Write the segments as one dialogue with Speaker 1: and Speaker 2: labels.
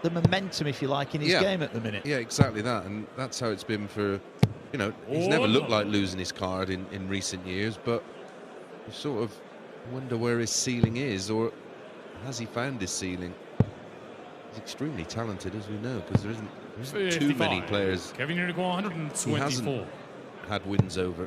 Speaker 1: the momentum, if you like, in his game at the minute.
Speaker 2: Yeah, exactly that, and that's how it's been for, you know, he's never looked like losing his card in recent years, but you sort of wonder where his ceiling is, or has he found his ceiling? He's extremely talented, as we know, because there isn't too many players
Speaker 3: Kevin, you're going 124.
Speaker 2: he hasn't had wins over.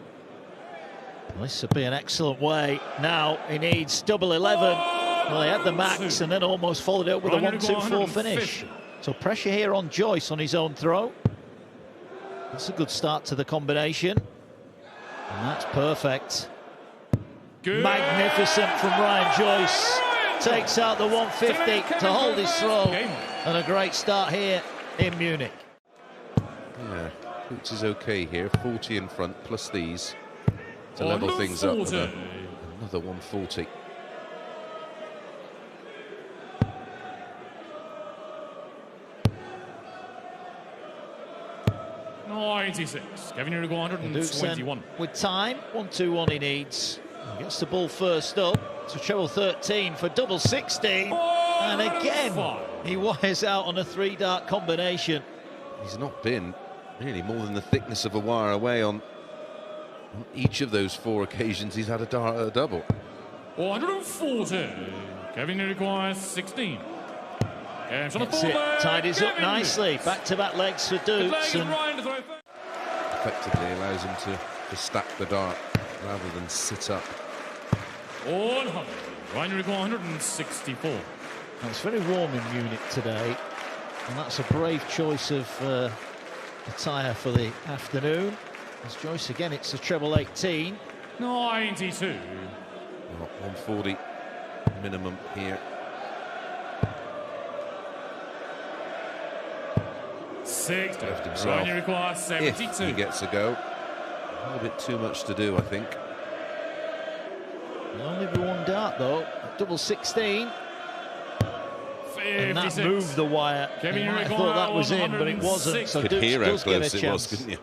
Speaker 1: Well, this would be an excellent way. Now he needs double 11. Well, he had the max and then almost followed it up with a 1-2-4 finish. So pressure here on Joyce on his own throw. That's a good start to the combination. And that's perfect.
Speaker 3: Good.
Speaker 1: Magnificent from Ryan Joyce. Takes out the 150 to hold his throw. And a great start here in Munich.
Speaker 2: Yeah, Boots is okay here. 40 in front, plus these to level things up with another 140.
Speaker 3: Kevin, you're going 121.
Speaker 1: With time, 1-2-1 he needs. He gets the ball first up to treble 13 for double 16. And again, he wires out on a 3-dart combination.
Speaker 2: He's not been really more than the thickness of a wire away on each of those 4 occasions he's had a dart at a double.
Speaker 3: 140. Kevin, you require 16.
Speaker 1: That's it. Tidies up nicely. Back-to-back legs for Dukes. And
Speaker 2: effectively allows him to stack the dart rather than sit up.
Speaker 3: 100. Ryan, you require 164.
Speaker 1: Well, it's very warm in Munich today, and that's a brave choice of attire for the afternoon. As Joyce again, it's a treble 18.
Speaker 3: 92.
Speaker 2: Well, 140 minimum here.
Speaker 3: 60.
Speaker 2: Left himself.
Speaker 3: Ryan, you require 72.
Speaker 2: If he gets a go. A little bit too much to do, I think.
Speaker 1: There'll only be 1 dart though. Double 16.
Speaker 3: 56.
Speaker 1: And that moved the wire.
Speaker 3: Kevin,
Speaker 1: you might have thought that was in, but it wasn't. So Dukes
Speaker 2: hear how
Speaker 1: does get a
Speaker 2: close it was,
Speaker 1: chance.
Speaker 2: couldn't you?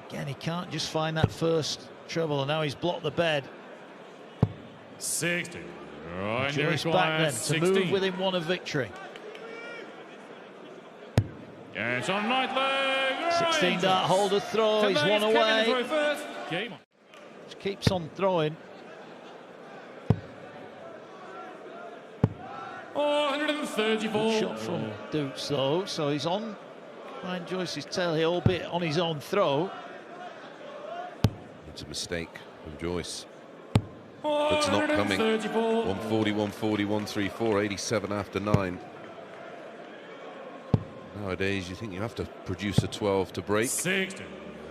Speaker 1: Again, he can't just find that first treble, and now he's blocked the bed.
Speaker 3: 60. Ryan, you
Speaker 1: Joyce
Speaker 3: require
Speaker 1: back then
Speaker 3: 16.
Speaker 1: to move within 1 of victory.
Speaker 3: It's on right leg.
Speaker 1: 16 dart holder throw. He's 1 away.
Speaker 3: Game on.
Speaker 1: Just keeps on throwing.
Speaker 3: 134.
Speaker 1: Good shot from Dukes though, so he's on Ryan Joyce's tail here, albeit on his own throw.
Speaker 2: It's a mistake from Joyce. It's not coming. 140, 140, 134, 87 after 9. Nowadays, you think you have to produce a 12 to break.
Speaker 3: 60.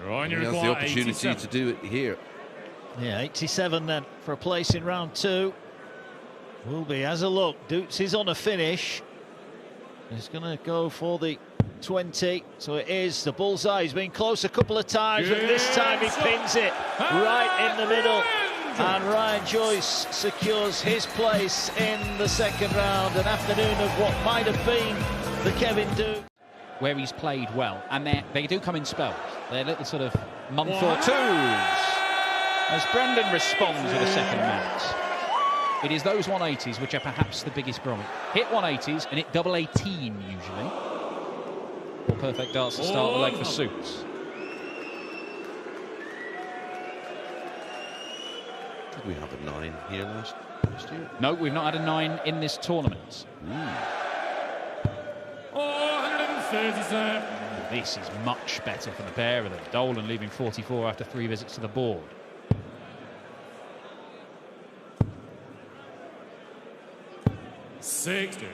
Speaker 2: He has the opportunity
Speaker 3: 87.
Speaker 2: to do it here.
Speaker 1: Yeah, 87 then for a place in round 2. Will be, as a look, Dukes is on a finish. He's going to go for the 20, so it is. The bullseye. He's been close a couple of times, but this time he pins it right in the middle. And Ryan Joyce secures his place in the second round. An afternoon of what might have been the Kevin Dukes.
Speaker 4: Where he's played well, and they do come in spells. They're little sort of month or twos. As Brendan responds with a second match. It is those 180s which are perhaps the biggest grommet. Hit 180s and hit double 18 usually. 4 perfect darts to start the leg for Suits.
Speaker 2: Did we have a 9 here last year?
Speaker 4: No, we've not had a 9 in this tournament.
Speaker 3: 137.
Speaker 4: This is much better for the pair of them. Dolan leaving 44 after 3 visits to the board.
Speaker 3: $60.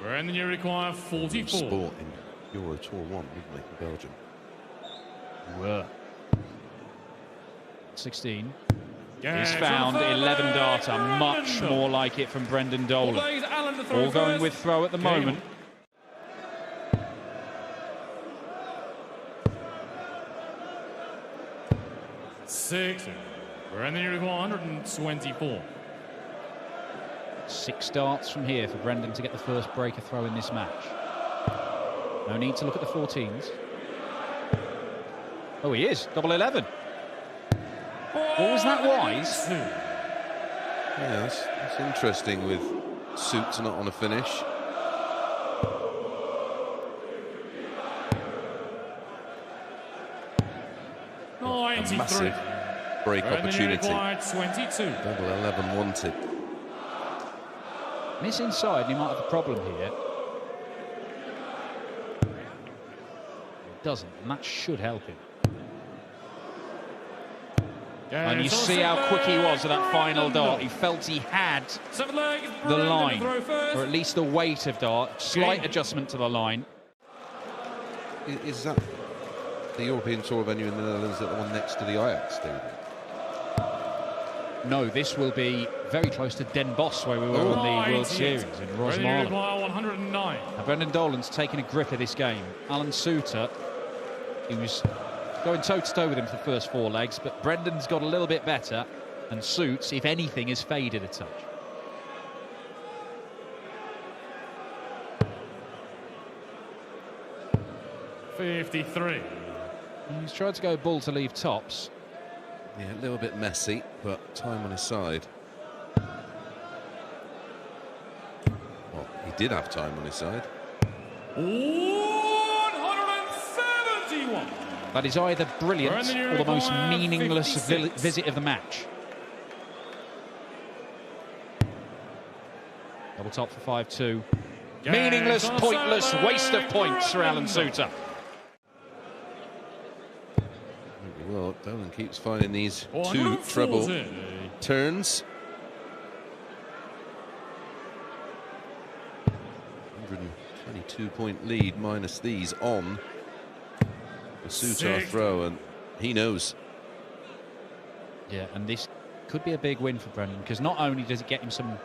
Speaker 3: Brandon, you require 44.
Speaker 2: Sport in Euro Tour 1, didn't they, Belgium?
Speaker 4: Were. 16. He's found 11 darter, much more like it from Brendan Dolan. All going with throw at the moment.
Speaker 3: $60. Brendan, you require 124.
Speaker 4: 6 darts from here for Brendan to get the first breaker throw in this match. No need to look at the 14s. Oh, he is. Double 11. Or was that wise?
Speaker 2: Yeah, that's interesting with Suits not on a finish.
Speaker 3: 93.
Speaker 2: massive break opportunity.
Speaker 3: 22.
Speaker 2: Double 11 wanted.
Speaker 4: Miss inside, he might have a problem here. It doesn't, and that should help him. And you see how quick he was at that final dart. He felt he had the line, or at least the weight of dart. Slight adjustment to the line.
Speaker 2: Is that the European Tour venue in the Netherlands, that the one next to the Ajax Stadium?
Speaker 4: No, this will be very close to Den Bosch, where we were on the World Series in Rosmalen.
Speaker 3: 109.
Speaker 4: Now, Brendan Dolan's taking a grip of this game. Alan Suter, he was going toe-to-toe with him for the first 4 legs, but Brendan's got a little bit better, and Suits, if anything, has faded a touch.
Speaker 3: $53.
Speaker 4: He's tried to go bull to leave tops.
Speaker 2: Yeah, a little bit messy, but time on his side. Well, he did have time on his side.
Speaker 3: 171.
Speaker 4: That is either brilliant or the most meaningless visit of the match. Double top for 5-2. Meaningless, pointless, waste of points for Alan Suter.
Speaker 2: Well, Dolan keeps finding these 2 treble turns. 122-point lead minus these on the Suter throw, and he knows.
Speaker 4: Yeah, and this could be a big win for Brendan, because not only does it get him some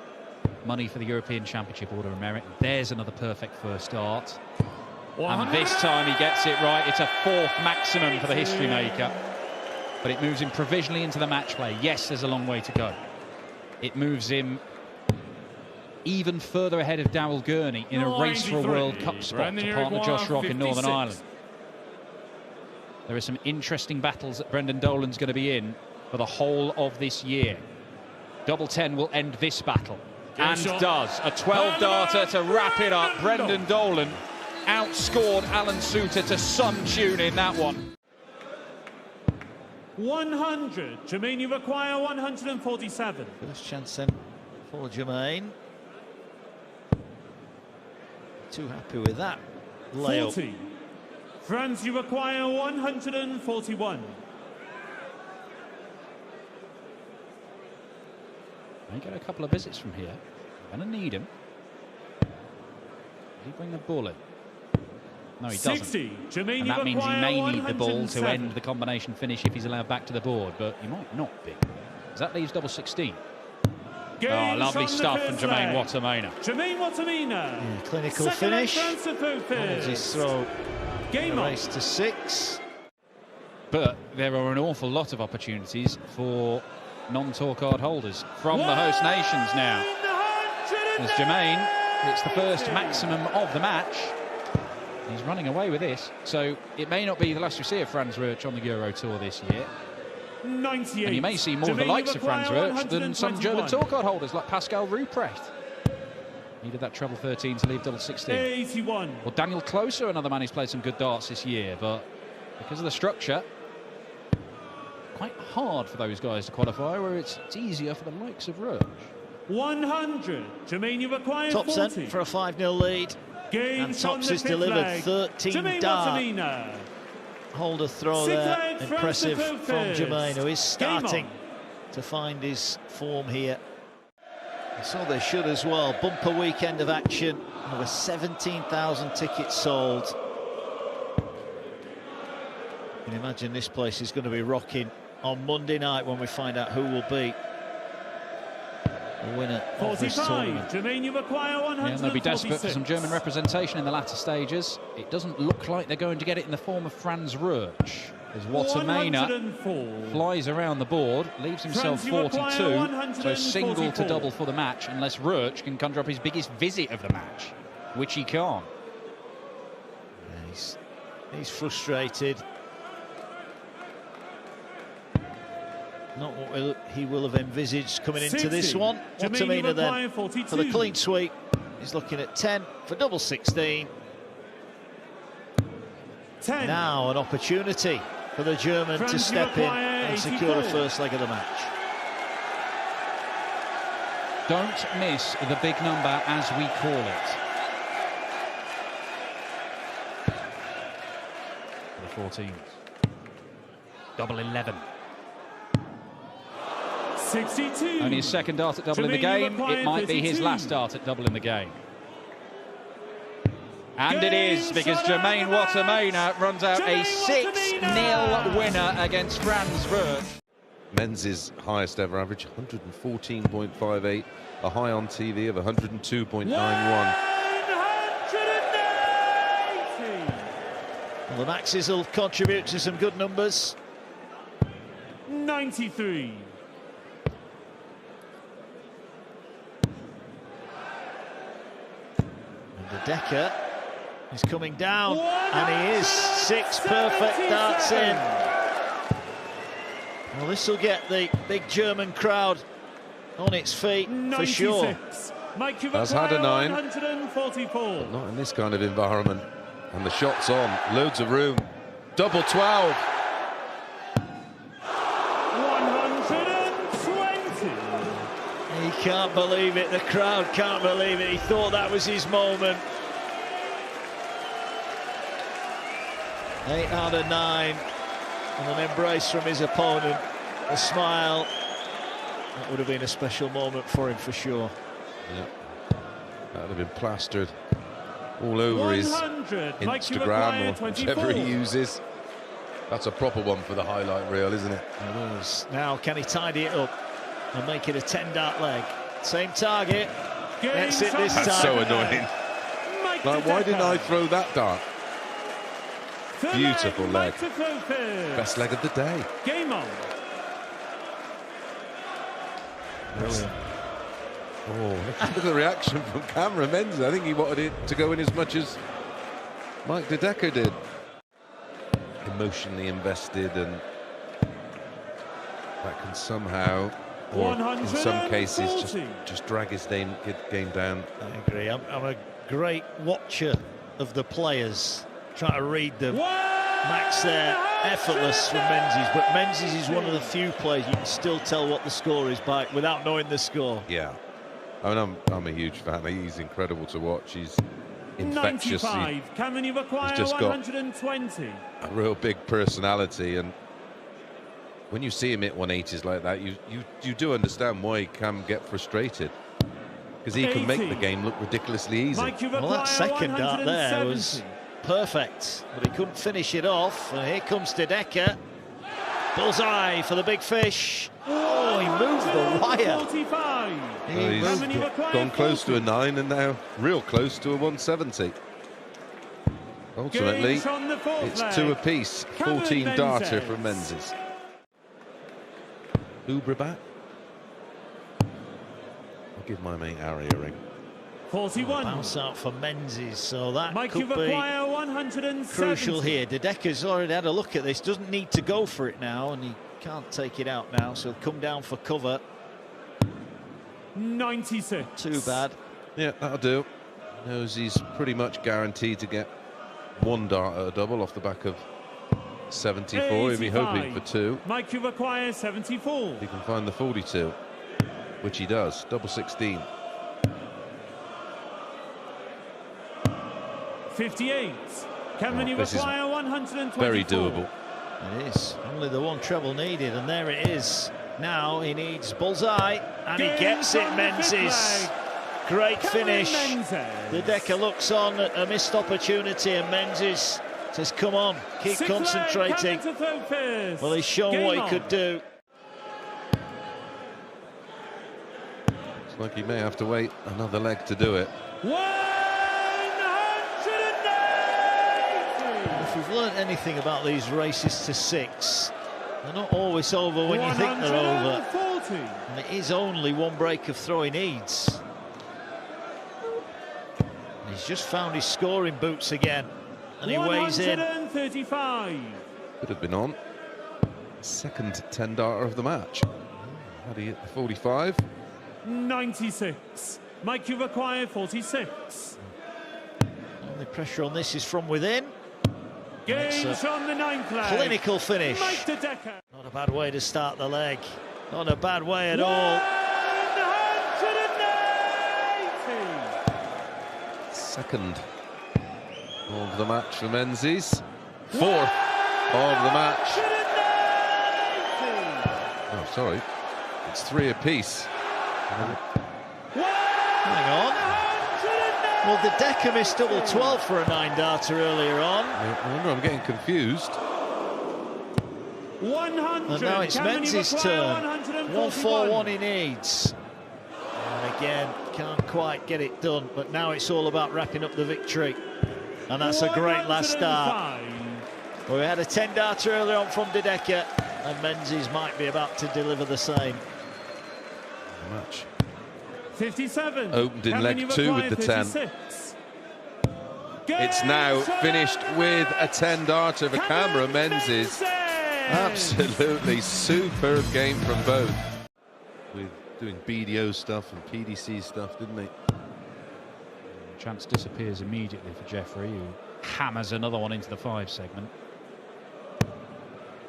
Speaker 4: money for the European Championship Order of Merit, there's another perfect first start. And this time he gets it right. It's a 4th maximum for the history maker. But it moves him provisionally into the match play. Yes, there's a long way to go. It moves him even further ahead of Darrell Gurney in a race for a World Cup spot to partner Josh Rock in Northern Ireland. There are some interesting battles that Brendan Dolan's going to be in for the whole of this year. Double 10 will end this battle. And does. A 12-darter to wrap it up. Brendan Dolan outscored Alan Suter to some tune in that one.
Speaker 5: 100. Jermaine, you require 147.
Speaker 1: First chance then for Jermaine. Too happy with that layup.
Speaker 5: 40. Franz, you require 141.
Speaker 4: He got a couple of visits from here. Gonna need him. Did he bring the ball in? No, he doesn't.
Speaker 5: 60. Jermaine,
Speaker 4: And that means he may need the ball to
Speaker 5: 107.
Speaker 4: end the combination finish if he's allowed back to the board, but he might not be. As that leaves double 16. Oh, lovely stuff from Jermaine Watamena.
Speaker 5: Jermaine Watamena.
Speaker 1: Yeah, clinical
Speaker 5: Second
Speaker 1: finish.
Speaker 5: Holds
Speaker 1: His throw.
Speaker 5: Game
Speaker 1: Race to 6.
Speaker 4: But there are an awful lot of opportunities for non-tour card holders from the host nations now. As Jermaine hits the first maximum of the match. He's running away with this, so it may not be the last we see of Franz Roach on the Euro Tour this year.
Speaker 5: 98.
Speaker 4: And you may see more of the likes of Franz Roach than some German tour card holders like Pascal Ruprecht. Needed that treble 13 to leave double 16.
Speaker 5: 81.
Speaker 4: Well, Daniel Closer, another man who's played some good darts this year, but because of the structure, quite hard for those guys to qualify, where it's easier for the likes of Roach.
Speaker 5: 100. Jermaine, you require
Speaker 1: Top
Speaker 5: 40.
Speaker 1: set for a 5-0 lead.
Speaker 5: Games
Speaker 1: And Tops
Speaker 5: on the
Speaker 1: has
Speaker 5: fifth
Speaker 1: delivered
Speaker 5: leg.
Speaker 1: 13
Speaker 5: Jermaine
Speaker 1: dart.
Speaker 5: Watamena.
Speaker 1: Hold a throw
Speaker 5: Six
Speaker 1: there.
Speaker 5: leg from
Speaker 1: Impressive
Speaker 5: Sir
Speaker 1: from
Speaker 5: Focus.
Speaker 1: Jermaine, who is
Speaker 5: Game
Speaker 1: starting
Speaker 5: on.
Speaker 1: to find his form here. So they should as well. Bumper weekend of action. Over 17,000 tickets sold. You can imagine this place is going to be rocking on Monday night when we find out who will be the winner of this
Speaker 5: 45.
Speaker 1: tournament.
Speaker 5: Jermaine, you require 146.
Speaker 4: Yeah, and they'll be desperate for some German representation in the latter stages. It doesn't look like they're going to get it in the form of Franz Roach, as Watamena
Speaker 5: 104.
Speaker 4: flies around the board, leaves himself
Speaker 5: Franz, you require
Speaker 4: 42, so single to
Speaker 5: 144.
Speaker 4: double for the match, unless Roach can conjure up his biggest visit of the match, which he can't.
Speaker 1: Yeah, he's frustrated. Not what he will have envisaged coming into
Speaker 5: 60.
Speaker 1: this one.
Speaker 5: Jermaine,
Speaker 1: Watamena then
Speaker 5: you require
Speaker 1: for the
Speaker 5: 42.
Speaker 1: clean sweep. He's looking at 10 for double 16.
Speaker 5: 10.
Speaker 1: Now an opportunity for the German to step in and secure the first leg of the match.
Speaker 4: Don't miss the big number, as we call it. The 14s. Double 11.
Speaker 5: 62.
Speaker 4: Only his second dart at double in the game. It might be his last dart at double in the game. And it is, because Jermaine Wattermainer runs out a 6-0 winner against Franz Wirth.
Speaker 2: Men's highest ever average, 114.58, a high on TV of 102.91.
Speaker 5: 180.
Speaker 1: Well, the Maxes will contribute to some good numbers.
Speaker 5: 93.
Speaker 1: And the Decker is coming down, and he is 6 perfect darts in. Well, this will get the big German crowd on its feet for sure.
Speaker 2: Has had a 9,
Speaker 5: 144.
Speaker 2: but not in this kind of environment. And the shot's on, loads of room. Double 12.
Speaker 5: 120.
Speaker 1: He can't believe it, the crowd can't believe it. He thought that was his moment. 8 out of 9, and an embrace from his opponent, a smile. That would have been a special moment for him for sure.
Speaker 2: Yeah. That would have been plastered all over his
Speaker 5: 100.
Speaker 2: Instagram or whichever he uses. That's a proper one for the highlight reel, isn't it?
Speaker 1: It is. Now, can he tidy it up and make it a 10-dart leg? Same target. Gets it this time.
Speaker 2: That's so annoying. Like, why didn't I throw that dart? Beautiful leg. Best leg of the day.
Speaker 5: Game on.
Speaker 1: Brilliant.
Speaker 2: Oh, look at the reaction from Cameron Menzies. I think he wanted it to go in as much as Mike De Decker did. Emotionally invested, and that can somehow, or in some cases, just drag his game down.
Speaker 1: I agree. I'm a great watcher of the players, trying to read them. Max there, effortless from Menzies, but Menzies is one of the few players you can still tell what the score is by without knowing the score.
Speaker 2: Yeah, I mean, I'm a huge fan. He's incredible to watch. He's infectious.
Speaker 5: 95. Cameron, you require
Speaker 2: he's just
Speaker 5: 120.
Speaker 2: Got a real big personality, and when you see him hit 180s like that, you do understand why he can get frustrated, because he can make the game look ridiculously easy.
Speaker 1: Well, that second dart there was perfect, but he couldn't finish it off. And here comes De Decker. Bullseye for the big fish. Oh, he moved the wire.
Speaker 5: 45.
Speaker 2: Well, he's gone close to a 9 and now real close to a 170. Ultimately, it's 2 apiece. 14 darter from Menzies. Ubrabat. I'll give my mate Ari a ring.
Speaker 5: 41.
Speaker 1: Bounce out for Menzies, so that could be
Speaker 5: 170.
Speaker 1: crucial here. De Decker's already had a look at this, doesn't need to go for it now, and he can't take it out now, so he'll come down for cover.
Speaker 5: 96.
Speaker 1: Too bad.
Speaker 2: Yeah, that'll do. Knows he's pretty much guaranteed to get 1 dart at a double off the back of 74. He'll be hoping for 2.
Speaker 5: Mike, you require 74.
Speaker 2: He can find the 42, which he does. Double 16.
Speaker 5: 58. Cameron, you require 124.
Speaker 2: Very doable.
Speaker 1: It is. Only the 1 treble needed, and there it is. Now he needs bullseye, and he gets it, Menzies. Great finish. De Decker looks on at a missed opportunity, and Menzies says, come on, keep concentrating. Well, he's shown what he could do.
Speaker 2: Looks like he may have to wait another leg to do it.
Speaker 5: 190.
Speaker 1: If we've learned anything about these races to 6, they're not always over when you think they're over. And it is only 1 break of throw he needs. And he's just found his scoring boots again, and he weighs in.
Speaker 5: 135.
Speaker 2: Could have been on. Second 10 darter of the match. How do you hit the 45?
Speaker 5: 96. Mike, you require 46.
Speaker 1: Only pressure on this is from within.
Speaker 5: Games from the 9th leg.
Speaker 1: Clinical finish.
Speaker 5: Mike de Decker.
Speaker 1: Not a bad way to start the leg. Not a bad way at all.
Speaker 5: 180.
Speaker 2: Second of the match for Menzies. Fourth of the match.
Speaker 5: 180.
Speaker 2: Oh, sorry. It's 3 apiece.
Speaker 1: Hang on. Well, the Decker missed double 12 for a 9-darter earlier on.
Speaker 2: I wonder, I'm getting confused.
Speaker 5: 100.
Speaker 1: And now it's Menzies' turn. 141 he needs. And again, can't quite get it done, but now it's all about wrapping up the victory. And that's a great last start. Well, we had a 10-darter earlier on from De Decker, and Menzies might be about to deliver the same.
Speaker 2: The match
Speaker 5: 57.
Speaker 2: opened in leg 2 with the 10.
Speaker 5: 36.
Speaker 2: It's now finished with a 10-darter for Cameron Menzies. Absolutely superb game from both. With doing BDO stuff and PDC stuff, didn't they?
Speaker 4: Chance disappears immediately for Jeffrey, who hammers another one into the 5 segment.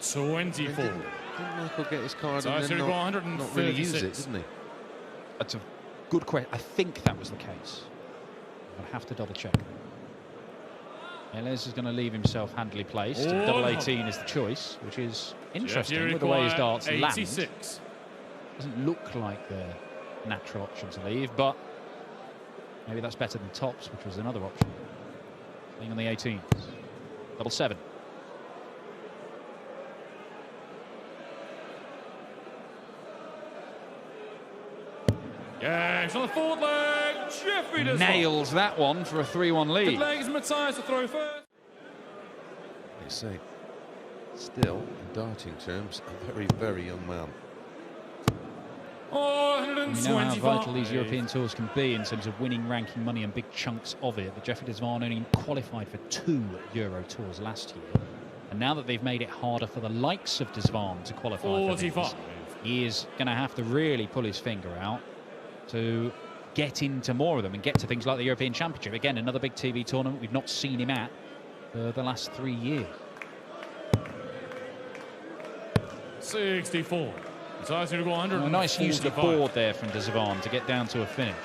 Speaker 3: 24.
Speaker 2: Didn't Michael get his card
Speaker 3: So
Speaker 2: and then not really use it,
Speaker 3: 136.
Speaker 2: didn't he?
Speaker 4: That's a good question. I think that was the case. I'll have to double check. Elez is going to leave himself handily placed. And double 18 is the choice, which is interesting with the way his darts land.
Speaker 3: 86.
Speaker 4: Doesn't look like the natural option to leave, but maybe that's better than tops, which was another option. Playing on the 18s. Double 7.
Speaker 3: Yeah, it's on the forward leg. Jeffrey does
Speaker 4: Nails that one for a 3-1 lead.
Speaker 3: Good legs, Matthias to throw first.
Speaker 2: They say, still, in darting terms, a very, very young man.
Speaker 3: Oh,
Speaker 4: We know how
Speaker 3: 125.
Speaker 4: vital these European tours can be in terms of winning ranking money and big chunks of it. But Jeffrey Desvant only qualified for 2 Euro tours last year. And now that they've made it harder for the likes of Desvant to qualify for these,
Speaker 3: 45.
Speaker 4: he is going to have to really pull his finger out to get into more of them and get to things like the European Championship. Again, another big TV tournament we've not seen him at for the last 3 years.
Speaker 3: 64. Matthias to go 100.
Speaker 4: A nice use of the board there from Desvant to get down to a finish.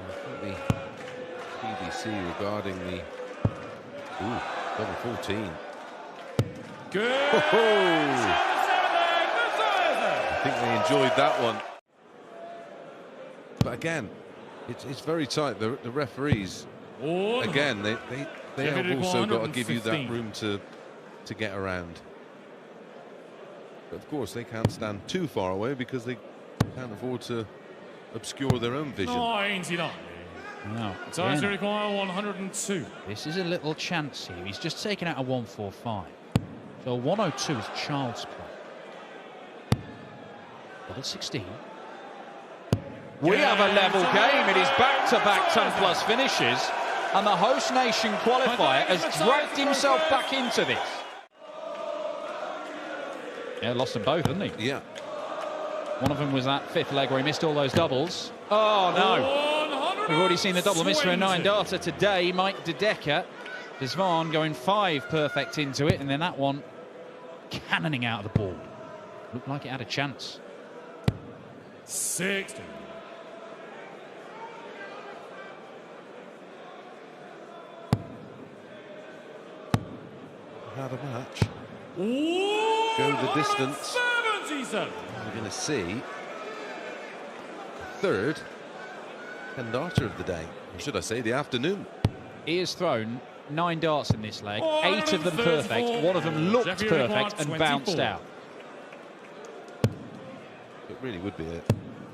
Speaker 2: I think the BBC regarding the double 14.
Speaker 3: Good.
Speaker 2: I think they enjoyed that one. But again, it's very tight. The referees, again, they have also got to give you that room to get around. But of course, they can't stand too far away because they can't afford to obscure their own vision.
Speaker 3: 99.
Speaker 4: No,
Speaker 3: Matthias to require 102.
Speaker 4: this is a little chance here. He's just taken out a 145. So 102 is child's play. Double 16. We have a level game. It is back-to-back 10-plus finishes. And the host nation qualifier has dragged himself back into this. Yeah, lost them both, didn't he?
Speaker 2: Yeah.
Speaker 4: One of them was that 5th leg where he missed all those doubles. Oh, no. We've already seen the double miss for a 9-darter today. Mike de Decker. Desvant going 5 perfect into it, and then that one cannoning out of the board. Looked like it had a chance.
Speaker 3: 60.
Speaker 2: How the match go the distance.
Speaker 3: 77.
Speaker 2: We're going to see the 3rd 10-darter of the day, or should I say the afternoon.
Speaker 4: He has thrown 9 darts in this leg, 8 of them perfect, 1 of them looked perfect and bounced out.
Speaker 2: It really would be a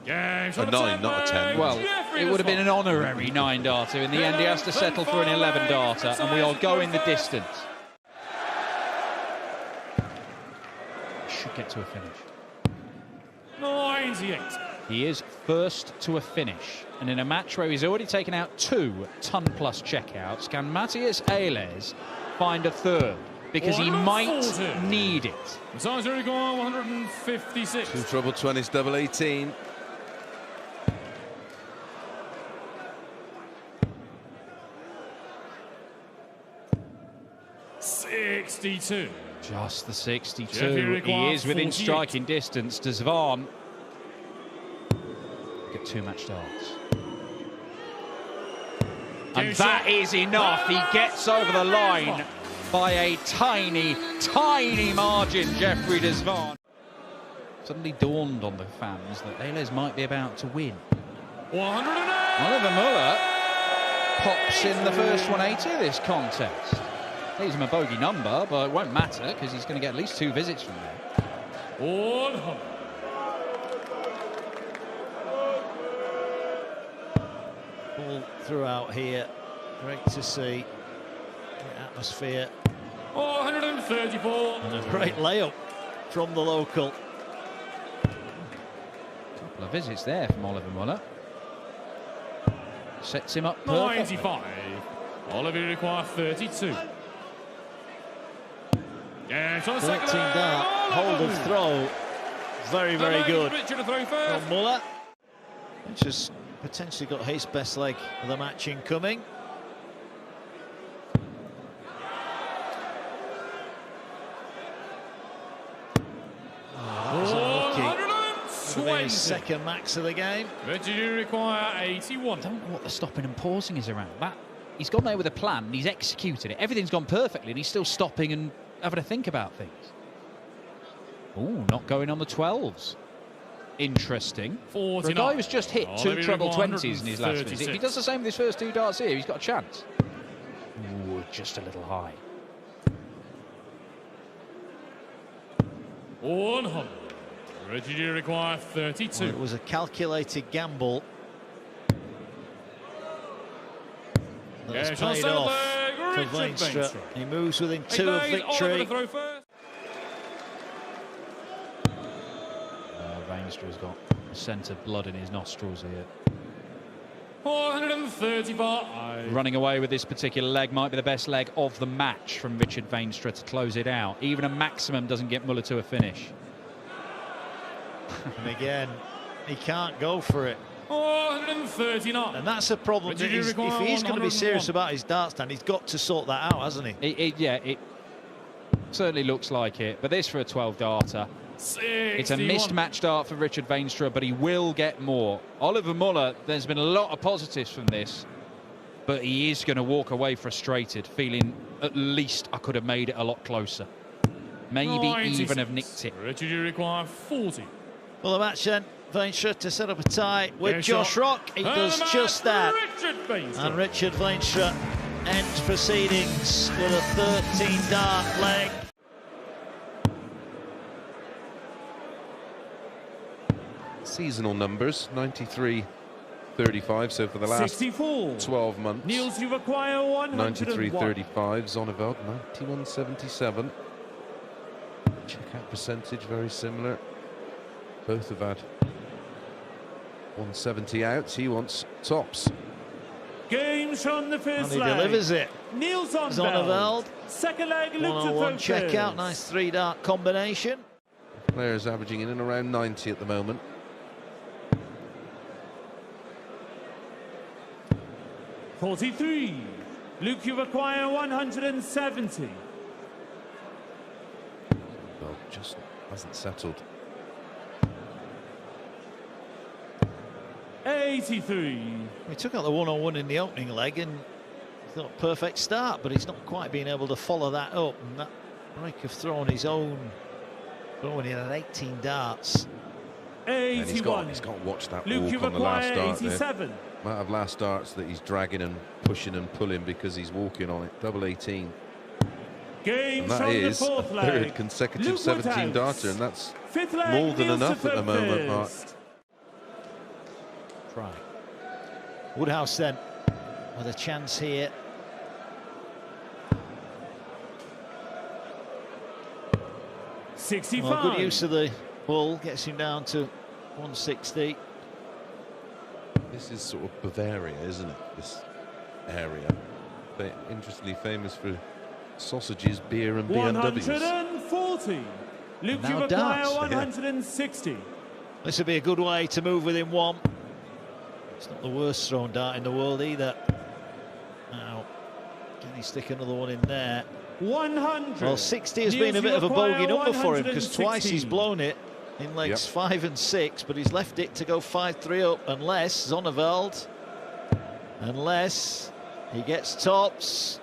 Speaker 3: Yeah,
Speaker 2: A 9, not a 10.
Speaker 4: Well, it would have been an honorary 9-darter. In the end, he has to settle for an 11-darter, and we are going the distance. Should get to a finish.
Speaker 3: 98.
Speaker 4: He is first to a finish, and in a match where he's already taken out 2 ton-plus checkouts, can Matthias Eilers find a 3rd? Because he might need it.
Speaker 3: Matthias to require 156.
Speaker 2: 2 treble 20s, double 18.
Speaker 3: 62.
Speaker 4: Just the 62.
Speaker 3: Jeffrey
Speaker 4: He
Speaker 3: requires
Speaker 4: is within
Speaker 3: 48.
Speaker 4: striking distance. Does Vaughan get 2 match darts? And that is enough. He gets over the line by a tiny, tiny margin, Jeffrey Desvaughn. Suddenly dawned on the fans that Ehlers might be about to win.
Speaker 3: 108.
Speaker 4: Oliver Muller pops in the first 180 of this contest. Leaves him a bogey number, but it won't matter because he's going to get at least 2 visits from there.
Speaker 3: 100.
Speaker 1: All throughout here. Great to see. Great atmosphere.
Speaker 3: 134.
Speaker 1: And a great layup from the local.
Speaker 4: Couple of visits there from Oliver Muller. Sets him up perfectly.
Speaker 3: 95. Oliver requires 32. Yeah, it's on the
Speaker 1: 13
Speaker 3: second leg.
Speaker 1: dart, hold of throw. Very, very good
Speaker 3: Richard to throw first.
Speaker 1: from Muller, which has potentially got his best leg of the match incoming. Within his second max of the game.
Speaker 3: Richard, you require 81.
Speaker 4: I don't know what the stopping and pausing is around that. He's gone there with a plan and he's executed it. Everything's gone perfectly and he's still stopping and having to think about things. Oh, not going on the 12s. Interesting.
Speaker 3: 49.
Speaker 4: For a guy who's just hit 2 treble 20s in his last
Speaker 3: 136.
Speaker 4: visit, if he does the same with his first 2 darts here, he's got a chance. Ooh, just a little high.
Speaker 3: 100. Richard, you require 32.
Speaker 1: Well, it was a calculated gamble. That's paid off for Veenstra. He moves within 2 of victory.
Speaker 4: Veenstra's got a scent of blood in his nostrils here.
Speaker 3: 435.
Speaker 4: Running away with this particular leg might be the best leg of the match from Richard Veenstra to close it out. Even a maximum doesn't get Muller to a finish.
Speaker 1: And again, he can't go for it.
Speaker 3: 439.
Speaker 1: And that's a problem. That if he's going to be serious about his dart stand, he's got to sort that out, hasn't he?
Speaker 4: Yeah, it certainly looks like it. But this for a 12-darter.
Speaker 3: 61.
Speaker 4: It's a missed match dart for Richard Veenstra, but he will get more. Oliver Muller, there's been a lot of positives from this, but he is going to walk away frustrated, feeling at least I could have made it a lot closer. Maybe even have nicked it.
Speaker 3: Richard, you require 40.
Speaker 1: Well, the match then, Veenstra to set up a tie with Josh Rock. He does just that. And Richard Veenstra ends proceedings with a 13-dart leg.
Speaker 2: Seasonal numbers, 93-35, so for the last
Speaker 5: 64.
Speaker 2: 12 months.
Speaker 5: Niels, you require 101.
Speaker 2: 93-35, Zonneveld 91-77. Checkout percentage very similar. Both have had 170 outs. He wants tops.
Speaker 5: Games from the first
Speaker 1: And he
Speaker 5: leg.
Speaker 1: delivers it.
Speaker 5: Niels
Speaker 1: Zonneveld.
Speaker 5: Second leg, look to
Speaker 1: 101
Speaker 5: throw
Speaker 1: checkout,
Speaker 5: first.
Speaker 1: nice 3-dart combination.
Speaker 2: Players averaging in and around 90 at the moment.
Speaker 5: .43. Luke, you require 170.
Speaker 2: Well, just hasn't settled.
Speaker 5: 83.
Speaker 1: He took out the 101 in the opening leg and thought perfect start, but he's not quite been able to follow that up. And that break of throw on his own, throwing in at 18 darts.
Speaker 5: 81.
Speaker 2: And he's got to watch that
Speaker 5: Luke, you
Speaker 2: walk on the last
Speaker 5: require
Speaker 2: dart there.
Speaker 5: 87.
Speaker 2: Amount of last darts that he's dragging and pushing and pulling because he's walking on it. Double 18.
Speaker 5: Games
Speaker 2: And that
Speaker 5: from
Speaker 2: is
Speaker 5: the
Speaker 2: a
Speaker 5: fourth leg.
Speaker 2: third consecutive
Speaker 5: Luke
Speaker 2: 17
Speaker 5: Woodhouse.
Speaker 2: darter, and that's
Speaker 5: Fifth leg,
Speaker 2: more than
Speaker 5: Niels
Speaker 2: enough
Speaker 5: to
Speaker 2: at the
Speaker 5: throw
Speaker 2: moment, Mark.
Speaker 5: first.
Speaker 1: Try. Woodhouse then with a chance here.
Speaker 5: .65.
Speaker 1: Well, good use of the ball, gets him down to 160.
Speaker 2: This is sort of Bavaria, isn't it? This area. They're interestingly famous for sausages, beer, and BMWs.
Speaker 5: 140. Luke,
Speaker 1: Now
Speaker 5: you require
Speaker 1: darts, yeah.
Speaker 5: 160.
Speaker 1: This would be a good way to move within 1. It's not the worst thrown dart in the world either. Now, can he stick another one in there?
Speaker 5: 100.
Speaker 1: Well, 60 has been a bit of a bogey number for him because twice he's blown it in legs 5 and 6, but he's left it to go 5-3 up unless he gets tops.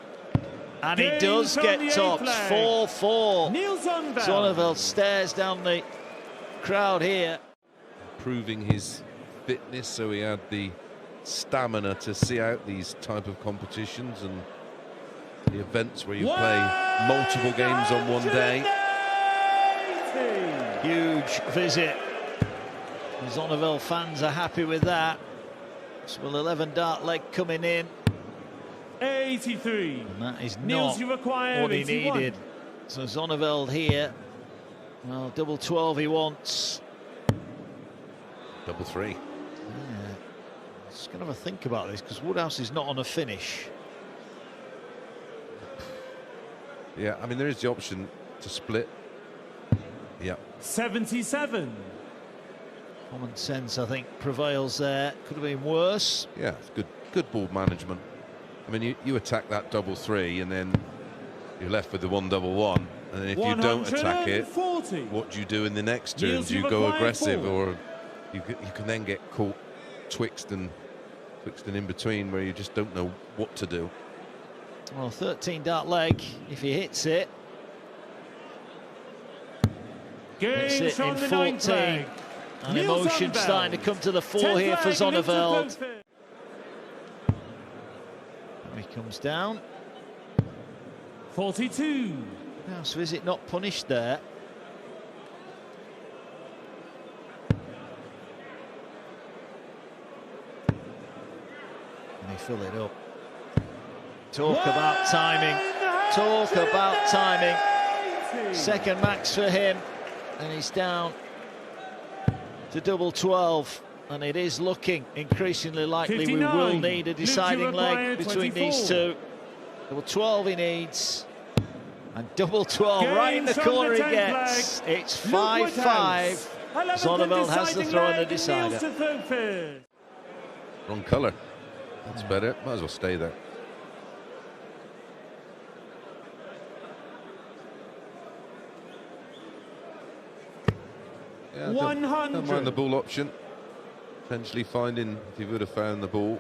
Speaker 1: And he does get tops. 4-4. Zonneveld stares down the crowd here.
Speaker 2: Proving his fitness, so he had the stamina to see out these type of competitions and the events where you play multiple games on one day.
Speaker 1: Huge visit. The Zonneveld fans are happy with that. Well, 11 dart leg coming in.
Speaker 5: 83.
Speaker 1: And that is not what he needed. So Zonneveld here. Well, double 12 he wants.
Speaker 2: Double 3.
Speaker 1: Yeah. Just gonna have a think about this because Woodhouse is not on a finish.
Speaker 2: Yeah, I mean, there is the option to split. Yeah.
Speaker 5: 77.
Speaker 1: Common sense, I think, prevails there. Could have been worse.
Speaker 2: Yeah, it's good ball management. I mean, you attack that double 3 and then you're left with the 1 double 1. And then if you don't attack it, what do you do in the next turn? Do you go aggressive, or you can then get caught twixt and in between where you just don't know what to do.
Speaker 1: Well, 13 dart leg, if he hits it. Hits it in 14. And emotion starting to come to the fore here for Zonneveld. He comes down.
Speaker 5: 42.
Speaker 1: Now, so is it not punished there? Can he fill it up? Talk about timing. Talk about timing. Second max for him. And he's down to double 12. And it is looking increasingly likely 59. We will need a deciding leg between 24. These two. Double 12 he needs. And double 12 right in the corner he gets. It's 5-5. Zonneveld has the throw and the decider.
Speaker 2: Wrong colour. That's better. Might as well stay there. Yeah, don't mind the ball option. Potentially finding, if he would have found the ball,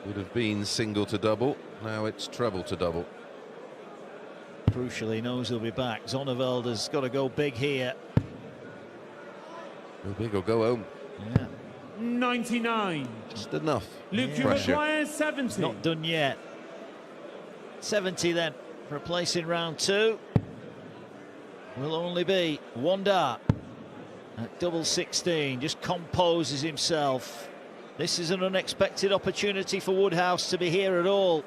Speaker 2: would have been single to double. Now it's treble to double.
Speaker 1: Crucially, he knows he'll be back. Zonneveld has got to go big here.
Speaker 2: Go big or go home.
Speaker 1: Yeah.
Speaker 5: 99.
Speaker 2: Just enough.
Speaker 5: Luke, you require 70.
Speaker 1: It's not done yet. 70 then for a place in round 2. Will only be 1 dart at double 16. Just composes himself. This is an unexpected opportunity for Woodhouse to be here at all.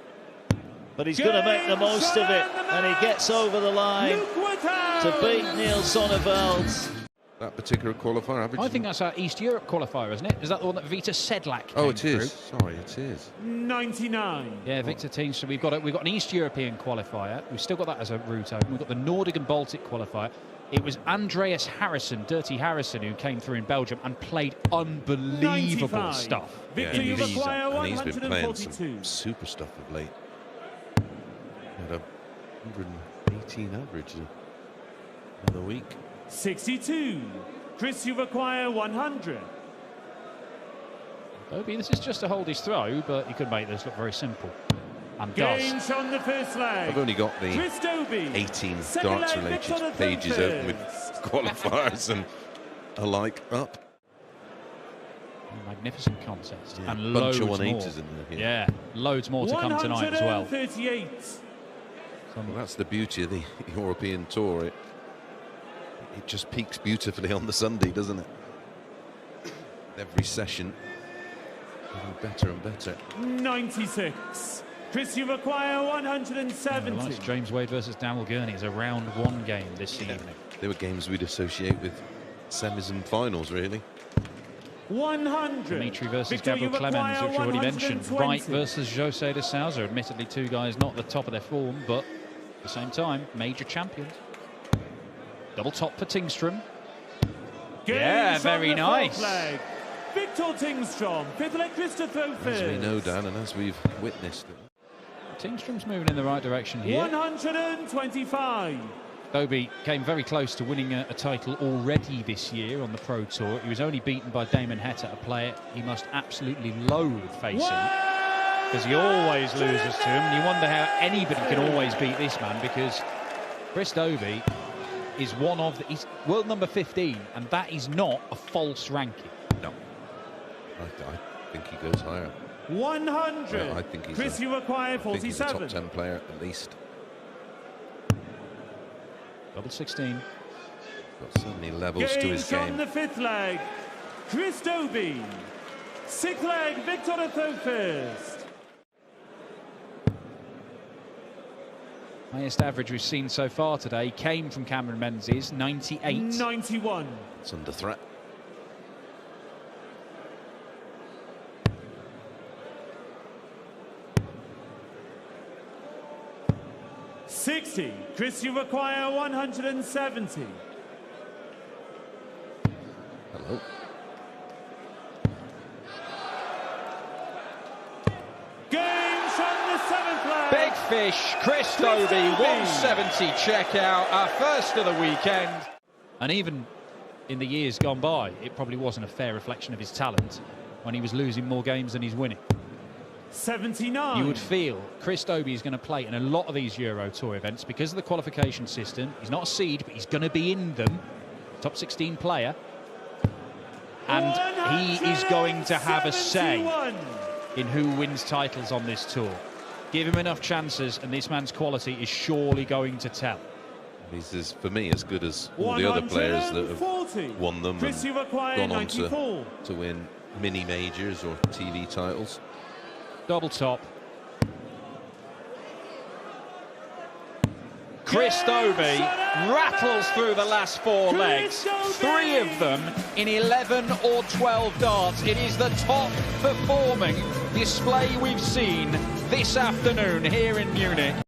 Speaker 1: But he's going to make the most of it, and he gets over the line to beat Neil Zonneveld.
Speaker 2: That particular qualifier average.
Speaker 4: I think that's our East Europe qualifier, isn't it? Is that the one that Vita Sedlak came
Speaker 2: through? Sorry, it is.
Speaker 5: 99.
Speaker 4: Yeah, Victor Team. So we've got an East European qualifier. We've still got that as a route open. We've got the Nordic and Baltic qualifier. It was Andreas Harrison, Dirty Harrison, who came through in Belgium and played unbelievable
Speaker 5: 95.
Speaker 4: stuff.
Speaker 5: Victor, you require
Speaker 2: and he's been playing
Speaker 5: 142.
Speaker 2: some super stuff of late. He had a 118 average in the week.
Speaker 5: 62. Chris, you require 100.
Speaker 4: Dobie, this is just to hold his throw, but he could make this look very simple. And
Speaker 5: does. On the first leg.
Speaker 2: I've only got the 18 darts-related pages open with qualifiers and alike up.
Speaker 4: A magnificent contest.
Speaker 2: Yeah,
Speaker 4: and
Speaker 2: bunch
Speaker 4: loads
Speaker 2: of 180s
Speaker 4: more.
Speaker 2: in there.
Speaker 4: Yeah, loads more to come tonight as well.
Speaker 5: 138.
Speaker 2: Well, that's the beauty of the European Tour. It just peaks beautifully on the Sunday, doesn't it? Every session getting better and better.
Speaker 5: 96. Chris, you require 170.
Speaker 4: Yeah, like James Wade versus Daniel Gurney is a round 1 game this evening.
Speaker 2: They were games we'd associate with semis and finals, really.
Speaker 5: 100.
Speaker 4: Dimitri versus Gabriel Clemens, which we already mentioned. Wright versus Jose de Souza. Admittedly, 2 guys not at the top of their form, but at the same time, major champions. Double top for Tingstrom. Yeah, very nice.
Speaker 5: Victor Tingstrom, 5th leg Chris to throw first.
Speaker 2: As we know, Dan, and as we've witnessed,
Speaker 4: Tingstrom's moving in the right direction here.
Speaker 5: 125.
Speaker 4: Dobie came very close to winning a title already this year on the Pro Tour. He was only beaten by Damon Heta, a player he must absolutely loathe facing, because he always loses to him. And you wonder how anybody can always beat this man, because Chris Dobie is he's world number 15, and that is not a false ranking.
Speaker 2: No. I think he goes higher.
Speaker 5: 100.
Speaker 2: Yeah, I think he's
Speaker 5: Chris, you require 47.
Speaker 2: I think he's a top 10 player at least.
Speaker 4: Double 16.
Speaker 2: Got so many levels to his game.
Speaker 5: On the 5th leg, Chris Dobie. 6th leg, Victor first.
Speaker 4: Highest average we've seen so far today came from Cameron Menzies, 98.
Speaker 5: 91.
Speaker 2: It's under threat.
Speaker 5: $60. Chris, you require 170.
Speaker 2: Hello.
Speaker 5: Games from the 7th leg.
Speaker 4: Big fish, Chris Dobie, 170 checkout, our first of the weekend. And even in the years gone by, it probably wasn't a fair reflection of his talent when he was losing more games than he's winning.
Speaker 5: 79.
Speaker 4: You would feel Chris Dobie is going to play in a lot of these Euro Tour events because of the qualification system. He's not a seed, but he's going to be in them. Top 16 player. And he is going to have a say in who wins titles on this tour. Give him enough chances, and this man's quality is surely going to tell.
Speaker 2: He's, for me, as good as all the other players that have won them and gone on to win mini majors or TV titles.
Speaker 4: Double top. Chris Dobie rattles through the last 4 legs, 3 of them in 11 or 12 darts. It is the top performing display we've seen this afternoon here in Munich.